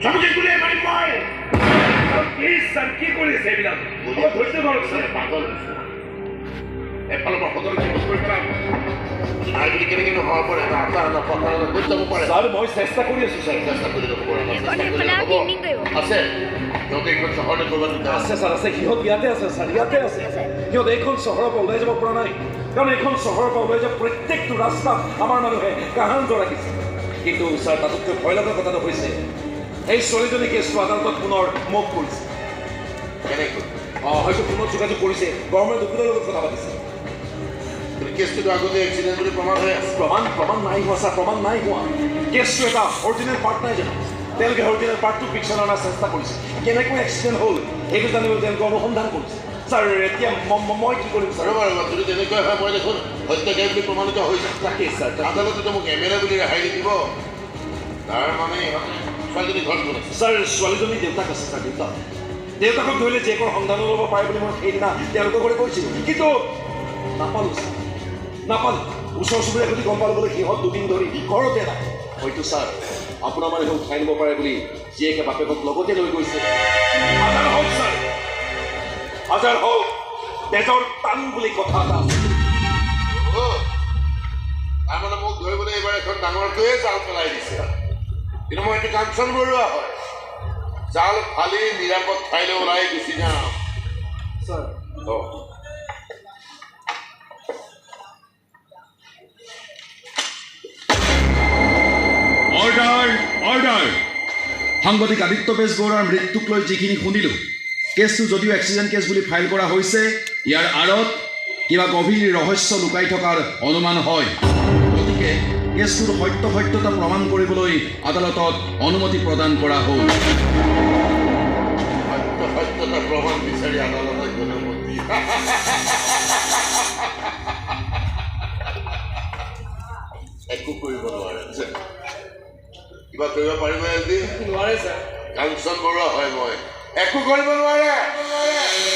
চবকে গুলি মাৰিম মই প্লিজ স্যাৰ কি কৰিছে এইবিলাক ধৈৰ্য ধৰক স্যাৰ পাগল এফালৰ পৰা সদৰ চেঞ্জ কৰি পেলাম আৰ যদি কেনে কেনে হওয়াৰ পৰে আপনাৰ কথা বুঝতে পাৰে স্যাৰ মই চেষ্টা কৰি আছো স্যাৰ চেষ্টা কৰি দেখো আছে সিহঁতে এইখন চহৰতে কৰবাত আছে স্যাৰ আছে সিহঁত ইয়াতে আছে স্যাৰ ইয়াতে আছে সিহঁত এইখন চহৰৰ পৰা ওলাই যাব পৰা নাই কাৰণ এইখন চহৰৰ পৰা ওলাই যাব প্ৰত্যেকটো ৰাস্তা আমাৰ মানুহে কাহান ৰাখিছে কিন্তু স্যাৰ তাতকৈ ভয় লগা কথাটো হৈছে এই ছোৱালীজনী কেছটো আদালতত পুনৰ মুখ কৰিছে কেনেকৈ হয়তো পুনৰ যোগাযোগ কৰিছে গভৰ্ণমেণ্ট উকিলৰ লগত কথা পাতিছে কেছটো আগতে এক্সিডেণ্ট বুলি প্ৰমাণ হৈ আছে প্ৰমাণ নাই হোৱা স্যাৰ প্ৰমাণ নাই হোৱা কেছটো এটা অৰিজিনেল পাৰ্ট নাই জানো তেওঁলোকে অৰিজিনেল পাৰ্টটো পিকচাৰ অনাৰ চেষ্টা কৰিছে কেনেকৈ এক্সিডেণ্ট হ'ল সেইটো জানিবলৈ তেওঁলোকে অনুসন্ধান কৰিছে স্যাৰ এতিয়া মই কি কৰিম স্যাৰ বাৰু যদি তেনেকৈ হয় মই দেখোন হত্যাকাৰী বুলি প্ৰমাণিত হৈছে তাকেই স্যাৰ আদালতে মোক এমএলএ বুলি ৰেহাই দিব তাৰ মানে ছোৱালীজনী ঘৰত গ'ল স্যাৰ ছোৱালীজনী দেউতাক আছে স্যাৰ দেউতাকক ধৰিলে জীয়েকৰ সন্ধানো ল'ব পাৰে বুলি মই সেইদিনা তেওঁলোকৰ ঘৰলৈ কৈছিলোঁ কিন্তু নাপালোঁ নাপালোঁ ওচৰ চুবুৰীয়া যদি গম পালোঁ বোলে সিহঁত দুদিন ধৰি ঘৰতে নাই হয়তো স্যাৰ আপোনাৰ মানুহে উঠাই নিব পাৰে বুলি জীয়েকে বাপেকক লগতে লৈ গৈছে হাজাৰ হওক স্যাৰ হাজাৰ হওক তেজৰ টান বুলি কথা এটা আছে তাৰমানে মোক ধৰিবলৈ এইবাৰ এখন ডাঙৰকৈয়ে জাল পেলাই দিছে কিন্তু মই এইটো কাঞ্চন বৰুৱা হয় জাল ফালি নিৰাপদ ঠাইলৈ ওলাই গুচি যাম স্যাৰ অৰ্ডাৰ অৰ্ডাৰ সাংবাদিক আদিত্য বেজবৰুৱাৰ মৃত্যুক লৈ যিখিনি শুনিলোঁ কেছটো যদিও এক্সিডেণ্ট কেছ বুলি ফাইল কৰা হৈছে ইয়াৰ আঁৰত কিবা গভীৰ ৰহস্য লুকাই থকাৰ অনুমান হয় গতিকে কেছটোৰ সত্যতা প্ৰমাণ কৰিবলৈ আদালতত অনুমতি প্ৰদান কৰা হ'ল সত্যতা প্ৰমাণ বিচাৰি আদালতত অনুমতি একো কৰিব নোৱাৰে কিবা কৰিব পাৰিব এলদি নোৱাৰে স্যাৰ কাঞ্চন বৰুৱা হয় মই একো কৰিব নোৱাৰে